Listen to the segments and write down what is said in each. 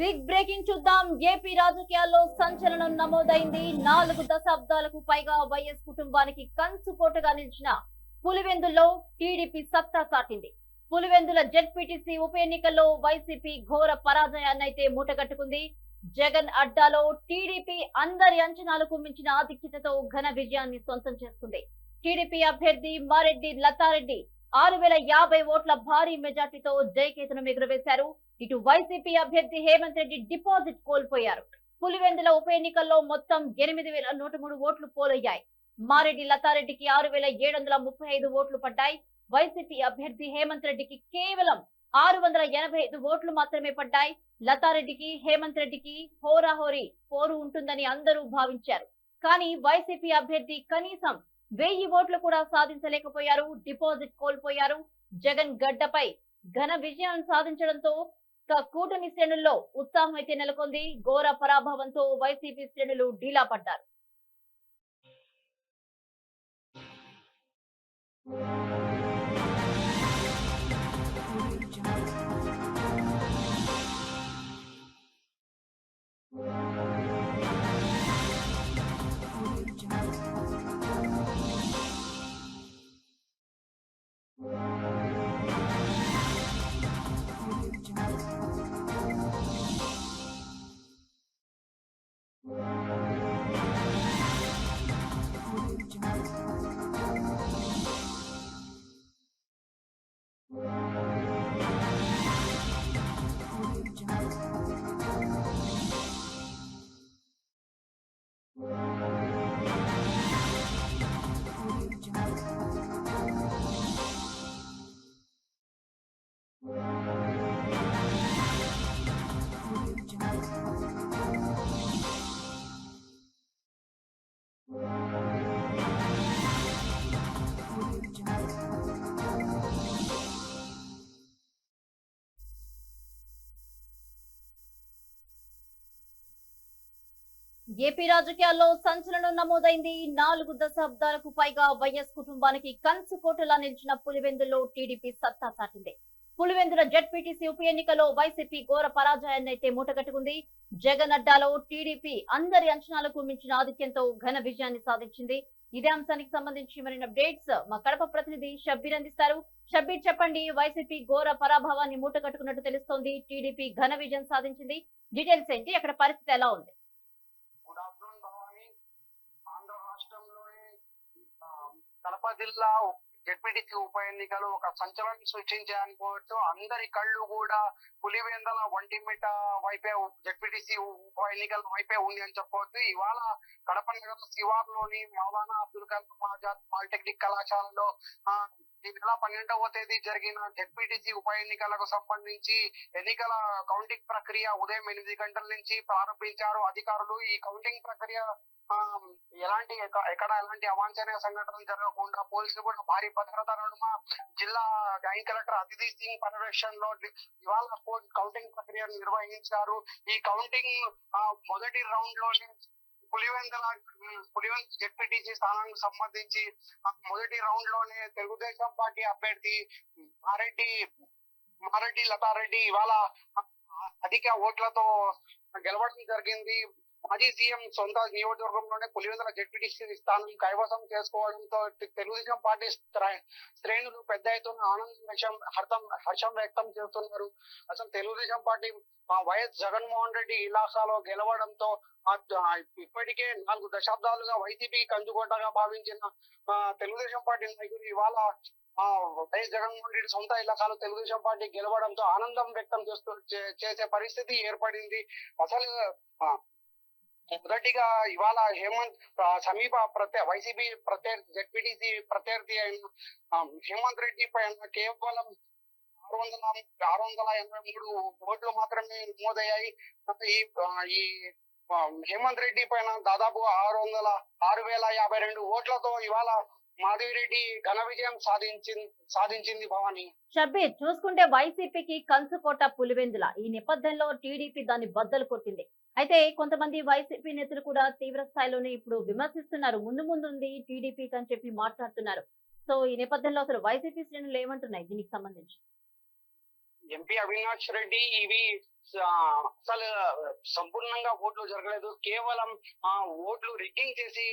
Big breaking చూద్దాం. AP రాజకీయాల్లో సంచలనం నమోదైంది. 4 దశాబ్దాలకు పైగా వైఎస్ కుటుంబానికి కంచుకోటగా నిలిచిన పులివెందుల్లో టీడీపీ సత్తా చాటింది. పులివెందుల జెడ్పీటీసీ ఉప ఎన్నికల్లో వైసీపీ ఘోర పరాజయాన్నైతే మూటగట్టుకుంది. జగన్ అడ్డాలో టీడీపీ అందరి అంచనాలకు మించిన ఆధిక్యతతో ఘన విజయాన్ని సొంతం చేసుకుంది. టీడీపీ అభ్యర్థి మారెడ్డి లతారెడ్డి 6050 ఓట్ల భారీ మెజార్టీతో జయకేతనం ఎగురవేశారు. ఇటు వైసీపీ అభ్యర్థి హేమంత్ రెడ్డి డిపాజిట్ కోల్పోయారు. పులివెందుల ఉప ఎన్నికల్లో మొత్తం 8103 ఓట్లు పోలయ్యాయి. మారెడ్డి లతారెడ్డికి 6735 ఓట్లు పడ్డాయి. వైసీపీ అభ్యర్థి హేమంత్ రెడ్డికి కేవలం 685 ఓట్లు మాత్రమే పడ్డాయి. లతారెడ్డికి హేమంత్ రెడ్డికి హోరాహోరీ పోరు ఉంటుందని అందరూ భావించారు. కానీ వైసీపీ అభ్యర్థి కనీసం 1000 ఓట్లు కూడా సాధించలేకపోయారు. డిపాజిట్ కోల్పోయారు. జగన్ గడ్డపై ఘన విజయం సాధించడంతో కూటమి శ్రేణుల్లో ఉత్సాహం అయితే నెలకొంది. ఘోర పరాభవంతో వైసీపీ శ్రేణులు డీలా పడ్డారు. ఏపీ రాజకీయాల్లో సంచలనం నమోదైంది. 4 దశాబ్దాలకు పైగా వైఎస్ కుటుంబానికి కంచుకోటలా నిలిచిన పులివెందుల్లో టీడీపీ సత్తా చాటింది. పులివెందుల జెడ్పీటీసీ ఉప ఎన్నికలో వైసీపీ ఘోర పరాజయాన్నైతే మూటగట్టుకుంది. జగన్ అడ్డాలో టీడీపీ అందరి అంచనాలకు మించిన ఆధిక్యంతో ఘన విజయాన్ని సాధించింది. ఇదే అంశానికి సంబంధించి మరిన్ని అప్డేట్స్ మా కడప ప్రతినిధి షబ్బీర్ అందిస్తారు. షబ్బీర్, చెప్పండి. వైసీపీ ఘోర పరాభవాన్ని మూటగట్టుకున్నట్టు తెలుస్తోంది. టీడీపీ ఘన విజయం సాధించింది. డీటెయిల్స్ ఏంటి? అక్కడ పరిస్థితి ఎలా ఉంది? Good afternoon Bhavani. ఆంధ్ర రాష్ట్రంలోని కడప జిల్లా జెడ్పీటీసీ ఉప ఎన్నికలు ఒక సంచలనం సృష్టించాయనుకోవచ్చు. అందరి కళ్ళు కూడా పులివెందుల ఒంటిమిట్ట వైపే, జెడ్పీటీసీ ఉప ఎన్నికల వైపే ఉంది అని చెప్పవచ్చు. ఇవాళ కడప నగర శివార్లోని మౌలానా అబ్దుల్ కలాం ఆజాద్ పాలిటెక్నిక్ కళాశాలలో ఈ నెల 12వ తేదీ జరిగిన జెడ్పీటీసీ ఉప ఎన్నికలకు సంబంధించి ఎన్నికల కౌంటింగ్ ప్రక్రియ ఉదయం 8 గంటల నుంచి ప్రారంభించారు అధికారులు. ఈ కౌంటింగ్ ప్రక్రియ ఎక్కడ ఎలాంటి అవాంఛనీయ సంఘటనలు జరగకుండా పోలీసులు కూడా భారీ భద్రత నడుమ జిల్లా జాయింట్ కలెక్టర్ అదితి సింగ్ పర్యవేక్షణలో ఇవాళ కౌంటింగ్ ప్రక్రియను నిర్వహించారు. ఈ కౌంటింగ్ మొదటి రౌండ్ లోనే పులివెందుల జెడ్పీటీసీ స్థానానికి సంబంధించి మొదటి రౌండ్ లోనే తెలుగుదేశం పార్టీ అభ్యర్థి మారెడ్డి లతారెడ్డి ఇవాళ అధిక ఓట్లతో గెలవడం జరిగింది. మాజీ సీఎం సొంత నియోజకవర్గంలోనే పులివెందుల జెడ్పీటీసీ స్థానం కైవసం చేసుకోవడంతో తెలుగుదేశం పార్టీ శ్రేణులు పెద్ద ఎత్తున హర్షం వ్యక్తం చేస్తున్నారు. అసలు తెలుగుదేశం పార్టీ వైఎస్ జగన్మోహన్ రెడ్డి ఇలాఖాలో గెలవడంతో ఇప్పటికే 4 దశాబ్దాలుగా వైసీపీ కంచుకోటగా భావించిన తెలుగుదేశం పార్టీ నాయకులు ఇవాళ వైఎస్ జగన్మోహన్ రెడ్డి సొంత ఇలాఖాలో తెలుగుదేశం పార్టీ గెలవడంతో ఆనందం వ్యక్తం చేసే పరిస్థితి ఏర్పడింది. అసలు మొదటిగా ఇవాళ హేమంత్ సమీప వైసీపీ జెడ్పీటీసీ ప్రత్యర్థి అయిన హేమంత్ రెడ్డి పైన కేవలం 683 ఓట్లు మాత్రమే నమోదయ్యాయి. ఈ హేమంత్ రెడ్డి పైన దాదాపు 6052 ఓట్లతో ఇవాళ మాధవిరెడ్డి ఘన విజయం సాధించింది భవాని. షబ్బీర్, చూసుకుంటే వైసీపీకి కంచుకోట పులివెందుల. ఈ నేపథ్యంలో టీడీపీ దాన్ని బద్దలు కొట్టింది. అయితే కొంతమంది వైసీపీ నేతలు కూడా తీవ్ర స్థాయిలోనే ఇప్పుడు విమర్శిస్తున్నారు. ముందుంది టీడీపీకి అని చెప్పి మాట్లాడుతున్నారు. సో ఈ నేపథ్యంలో అసలు వైసీపీ శ్రేణులు ఏమంటున్నాయి దీనికి సంబంధించి? ఎంపీ అవినాష్ రెడ్డి ఇవి అసలు సంపూర్ణంగా ఓట్లు జరగలేదు. కేవలం ఓట్లు రిగ్గింగ్ చేసి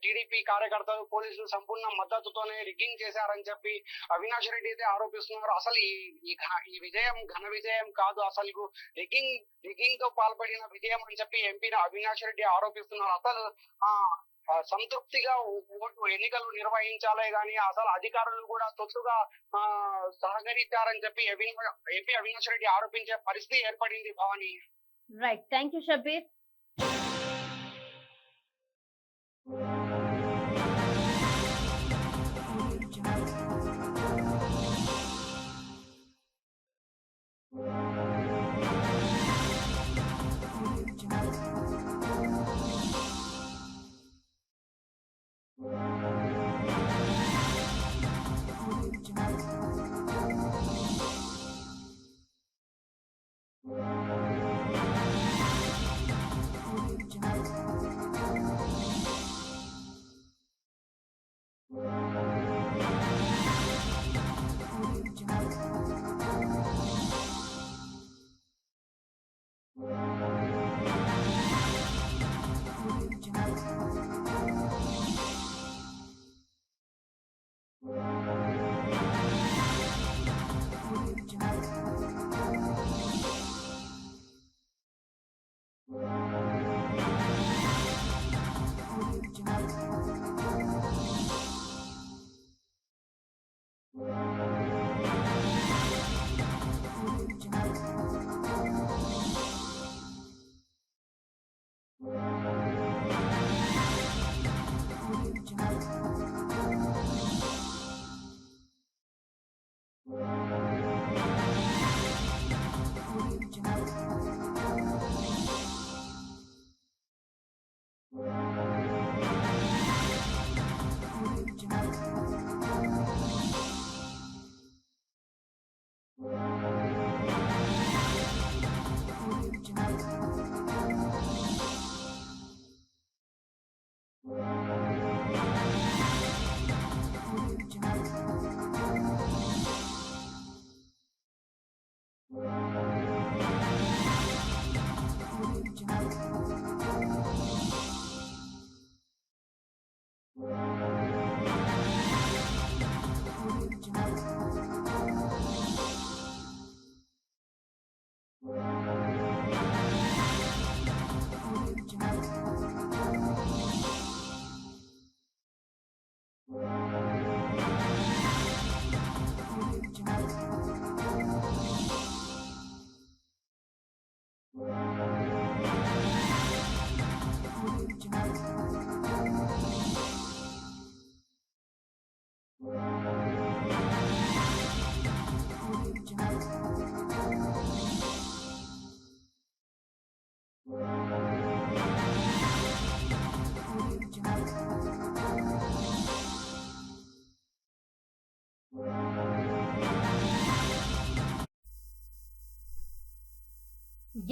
టీడీపీ కార్యకర్తలు పోలీసులు సంపూర్ణ మద్దతుతోనే రిగ్గింగ్ చేశారని చెప్పి అవినాష్ రెడ్డి అయితే ఆరోపిస్తున్నారు. అసలు ఈ విజయం ఘన విజయం కాదు, అసలు రిగ్గింగ్ తో పాల్పడిన విజయం అని చెప్పి ఎంపీ అవినాష్ రెడ్డి ఆరోపిస్తున్నారు. అసలు సంతృప్తిగా ఓటు ఎన్నికలు నిర్వహించాలే గాని అసలు అధికారులు కూడా తొత్తుగా సహకరించారని చెప్పి ఎంపీ అవినాష్ రెడ్డి ఆరోపించే పరిస్థితి ఏర్పడింది Bhavani. Right, thank you Shabbir.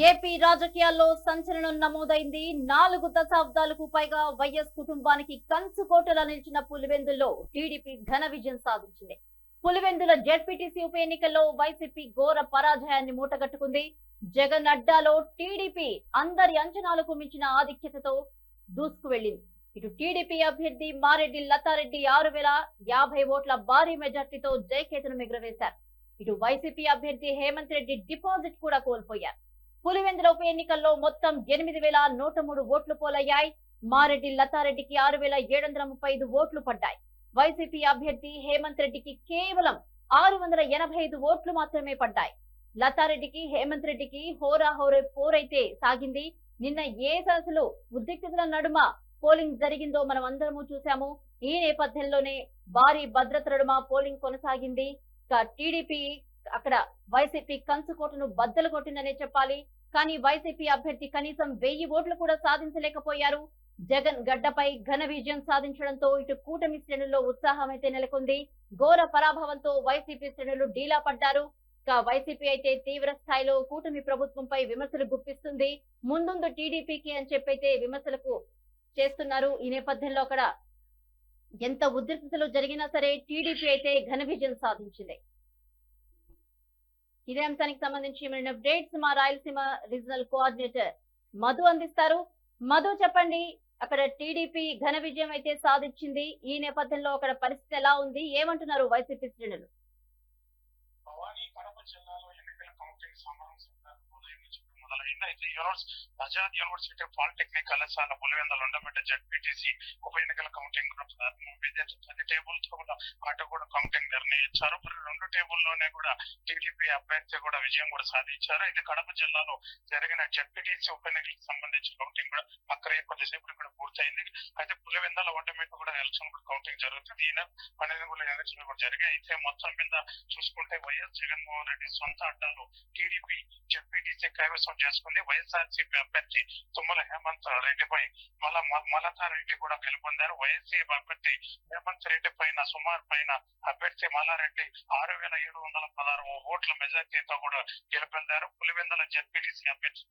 AP రాజకీయాల్లో సంచలనం నమోదైంది. 4 దశాబ్దాలకు పైగా వైఎస్ కుటుంబానికి కంచుకోటలా నిలిచిన పులివెందుల్లో టీడీపీ ఘన విజయం సాధించింది. పులివెందుల జెడ్పీటీసీ ఉప ఎన్నికల్లో వైసీపీ ఘోర పరాజయాన్ని మూటగట్టుకుంది. జగన్ అడ్డాలో టీడీపీ అందరి అంచనాలకు మించిన ఆధిక్యతతో దూసుకు వెళ్లింది. ఇటు టీడీపీ అభ్యర్థి మారెడ్డి లతారెడ్డి 6050 ఓట్ల భారీ మెజార్టీతో జయకేతనం ఎగురవేశారు. ఇటు వైసీపీ అభ్యర్థి హేమంత్ రెడ్డి డిపాజిట్ కూడా కోల్పోయారు. పులివెందుల ఉప ఎన్నికల్లో మొత్తం 8103 ఓట్లు పోలయ్యాయి. మారెడ్డి లతారెడ్డికి 6735 ఓట్లు పడ్డాయి. వైసీపీ అభ్యర్థి హేమంత్ రెడ్డికి కేవలం 685 ఓట్లు మాత్రమే పడ్డాయి. లతారెడ్డికి హేమంత్ రెడ్డికి హోరాహోరే పోరైతే సాగింది. నిన్న ఏ సదస్సులో ఉద్రిక్తతల నడుమ పోలింగ్ జరిగిందో మనం అందరము చూసాము. ఈ నేపథ్యంలోనే భారీ భద్రత నడుమ పోలింగ్ కొనసాగింది. టీడీపీ అక్కడ వైసీపీ కంచుకోటను బద్దలు కొట్టిందనే చెప్పాలి. కానీ వైసీపీ అభ్యర్థి కనీసం 1000 ఓట్లు కూడా సాధించలేకపోయారు. జగన్ గడ్డపై ఘన విజయం సాధించడంతో ఇటు కూటమి శ్రేణుల్లో ఉత్సాహం అయితే నెలకొంది. ఘోర పరాభవంతో వైసీపీ శ్రేణులు డీలా పడ్డారు. వైసీపీ అయితే తీవ్ర స్థాయిలో కూటమి ప్రభుత్వంపై విమర్శలు గుప్పిస్తుంది. ముందుందు టీడీపీకి అని చెప్పైతే విమర్శలకు చేస్తున్నారు. ఈ నేపథ్యంలో అక్కడ ఎంత ఉద్రిక్తతలు జరిగినా సరే టీడీపీ అయితే ఘన విజయం సాధించింది. ఇదే అంశానికి సంబంధించి మరిన్ని అప్డేట్స్ మా రాయలసీమ రీజనల్ కోఆర్డినేటర్ మధు అందిస్తారు. మధు, చెప్పండి, అక్కడ టీడీపీ ఘన విజయం అయితే సాధించింది. ఈ నేపథ్యంలో అక్కడ పరిస్థితి ఎలా ఉంది? ఏమంటున్నారు వైసీపీ శ్రేణులు? భవానీ కడప జిల్లాలో ఎన్నికల కౌంటింగ్ సంబరం ఉదయం నుంచి మొదలైంది. అయితే ఆజాద్ యూనివర్సిటీ పాలిటెక్నిక్ కళాశాల పులివెందుల ఉండబెట్ట జడ్పీటీసీ ఉప ఎన్నికల కౌంటింగ్ విద్యార్థి 10 టేబుల్తో కూడా అటు కూడా కౌంటింగ్ నిర్ణయించారు. మరి 2 టేబుల్లోనే కూడా టీడీపీ అభ్యర్థి కూడా విజయం కూడా సాధించారు. అయితే కడప జిల్లాలో జరిగిన జడ్పీటీసీ ఉప ఎన్నికలకు సంబంధించిన కౌంటింగ్ కూడా అక్కడ కొద్దిసేపు కూడా పూర్తయింది. అయితే పులివెందుల ఉండబెట్ట కూడా ఎలక్షన్ కూడా కౌంటింగ్ జరుగుతుంది. ఈయన 12 కూడా ఎలక్షన్ కూడా జరిగాయి. అయితే మొత్తం మీద చూసుకుంటే వైఎస్ జగన్మోహన్ రెడ్డి సొంత అడ్డాలో టీడీపీ జడ్పీటీసీ కైవసం చేసుకుంది. వైఎస్ఆర్సీపీ అభ్యర్థి తుమ్మల హేమంత్ రెడ్డిపై మలతా రెడ్డి కూడా గెలుపొందారు. వైఎస్సీపీ అభ్యర్థి హేమంత్ రెడ్డి పైన సుమారు పైన అభ్యర్థి మల్లారెడ్డి 6,716 ఓట్ల మెజార్టీతో కూడా గెలుపొందారు. పులివెందుల జడ్పీటీసీ అభ్యర్థి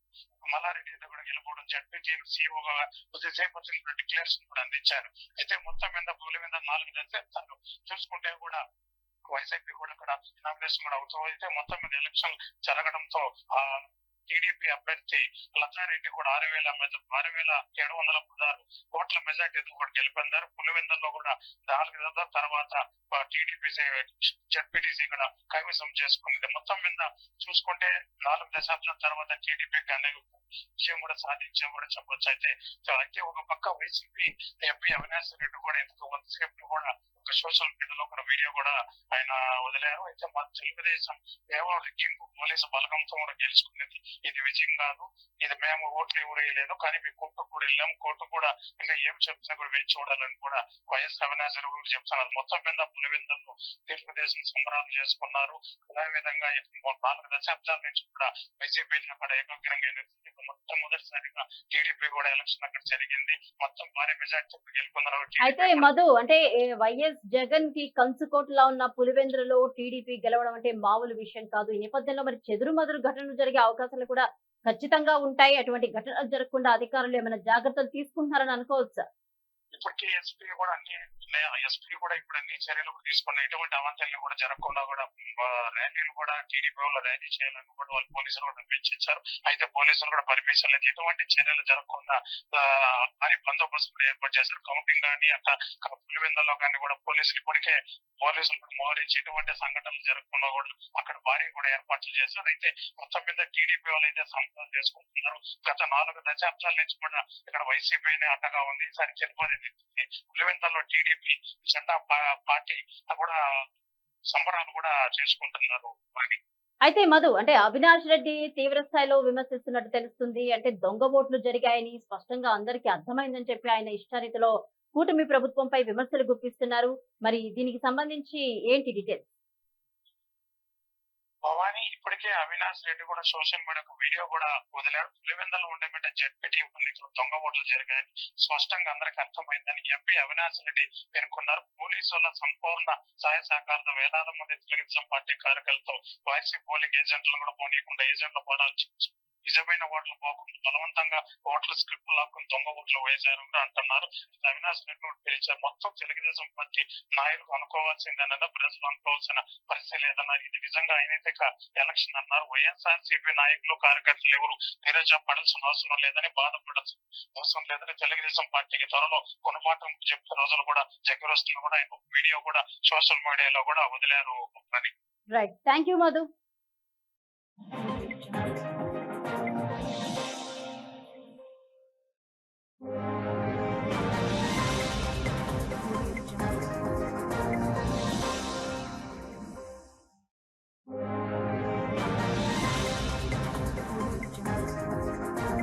మల్లారెడ్డి కూడా గెలుపడం జడ్పీటీ సీఓగా కొద్దిసేపు డిక్లరేషన్ కూడా అందించారు. అయితే మొత్తం మీద పులివెందుల 4 దశాబ్దాలు చూసుకుంటే కూడా వైసీపీ కూడా ఇక్కడ నామినేషన్ కూడా అవుతూ అయితే మొత్తం మీద ఎలక్షన్ జరగడంతో టీడీపీ అభ్యర్థి లతారెడ్డి కూడా 6,716 ఓట్ల మెజార్టీతో కూడా గెలుపొందారు. పులివెందుల్లో కూడా 4 నెలల తర్వాత టీడీపీ జడ్పీటీసీ కూడా కైవసం చేసుకుంది. మొత్తం మీద చూసుకుంటే 4 దశాబ్దాల తర్వాత టీడీపీ విషయం కూడా సాధించే కూడా చెప్పొచ్చు. అయితే ఒక పక్క వైసీపీ ఎంపీ అవినాష్ రెడ్డి కూడా ఎందుకు కొంతసేపు కూడా ఒక సోషల్ మీడియాలో కూడా వీడియో కూడా ఆయన వదిలారు. అయితే మా తెలుగుదేశం కేవలం రిగ్గింగ్ పోలీసు బలగంతో కూడా గెలుచుకునేది. ఇది విజయం కాదు, ఇది మేము ఓట్లు ఎవరు వేయలేదు, కానీ మీ కోర్టు కూడా వెళ్ళాము, కోర్టు కూడా ఇంకా ఏం చెప్తున్నా కూడా వేచి చూడాలని కూడా వైఎస్ అవినాష్ రెడ్డి కూడా చెప్తున్నారు. మొత్తం మీద పులివెందులు తెలుగుదేశం సంబరాలు చేసుకున్నారు. అదేవిధంగా 4 దశాబ్దాల నుంచి కూడా వైసీపీ అక్కడ ఏకాగ్రంగా మొట్టమొదటిసారిగా టీడీపీ కూడా ఎలక్షన్ అక్కడ జరిగింది. మొత్తం భారీ మెజార్టీ గెలుపొందారు. అయితే మధు, అంటే వైఎస్ జగన్ కి కంచుకోటలా ఉన్న పులివెందులలో టీడీపీ గెలవడం అంటే మామూలు విషయం కాదు. ఈ నేపథ్యంలో మరి చెదురుమదురు ఘటనలు జరిగే అవకాశాలు కూడా ఖచ్చితంగా ఉంటాయి. అటువంటి ఘటనలు జరగకుండా అధికారులు ఏమైనా జాగ్రత్తలు తీసుకుంటున్నారని అనుకోవచ్చా? ఇప్పటికీ ఎస్పీ కూడా ఇప్పుడు అన్ని చర్యలు తీసుకున్న ఎటువంటి అవంతలు కూడా జరగకుండా కూడా ర్యాలీలు కూడా టీడీపీ వాళ్ళు ర్యాలీ చేయాలని కూడా వాళ్ళు పోలీసులు కూడా పెంచారు. అయితే పోలీసులు కూడా పర్మిషన్ లేదు, ఎటువంటి చర్యలు జరగకుండా భారీ బందోబస్తు ఏర్పాటు చేశారు. కౌంటింగ్ కానీ అక్కడ పులివెందుల్లో కానీ కూడా పోలీసులు కూడా మోహరించి ఎటువంటి సంఘటనలు జరగకుండా కూడా అక్కడ భారీ కూడా ఏర్పాట్లు చేశారు. అయితే మొత్తం మీద టీడీపీ వాళ్ళు అయితే సంబరాలు చేసుకుంటున్నారు. గత 4 దశాబ్దాల నుంచి కూడా ఇక్కడ వైసీపీనే అడ్డగా ఉంది. ఈసారి తిరుపతి పులివెందుల్లో టీడీపీ జెండా పార్టీ కూడా సంబరాలు కూడా చేసుకుంటున్నారు. అయితే మధు, అంటే అవినాష్ రెడ్డి తీవ్ర స్థాయిలో విమర్శిస్తున్నట్టు తెలుస్తుంది. అంటే దొంగ ఓట్లు జరిగాయని స్పష్టంగా అందరికీ అర్థమైందని చెప్పి ఆయన ఇష్టారీతిలో కూటమి ప్రభుత్వంపై విమర్శలు గుప్పిస్తున్నారు. మరి దీనికి సంబంధించి ఏంటి డీటెయిల్స్? భవానీ, ఇప్పటికే అవినాష్ రెడ్డి కూడా సోషల్ మీడియాకు వీడియో కూడా వదిలారు. పులివెందులో ఉండబెట్టే జడ్పీటీ ఎన్నికలు దొంగ ఓట్లు జరిగాయని స్పష్టంగా అందరికి అర్థమైందని ఎంపీ అవినాష్ రెడ్డి పేర్కొన్నారు. పోలీసుల సంపూర్ణ సహాయ సహకారంతో వేలాది మంది తెలుగుదేశం పార్టీ కార్యకర్తలతో వైసీపీ పోలింగ్ ఏజెంట్లను కూడా పోనీయకుండా ఏజెంట్ల పోరాలు నిజమైన ఓట్లు పోకుండా బలవంతంగా ఓట్ల స్క్రిప్ట్ లాక్కుని దొంగ ఓట్లు వేశారు అంటున్నారు. అవినాష్ రెడ్డి పిలిచారు. మొత్తం తెలుగుదేశం పార్టీ నాయకులు అనుకోవాల్సిందేనన్నా, ప్రజలు అనుకోవాల్సిన పరిస్థితి లేదన్నారు. ఇది నిజంగా అయినైతే ఎలక్షన్ అన్నారు. వైఎస్ఆర్సీపీ నాయకులు కార్యకర్తలు ఎవరు నిరాశపడాల్సిన అవసరం లేదని, బాధపడాల్సిన అవసరం లేదని తెలుగుదేశం పార్టీకి త్వరలో గుణపాఠం చెప్పే రోజులు కూడా దగ్గర వస్తున్నా కూడా ఆయన వీడియో కూడా సోషల్ మీడియాలో కూడా వదిలారు. Right, thank you Madhu.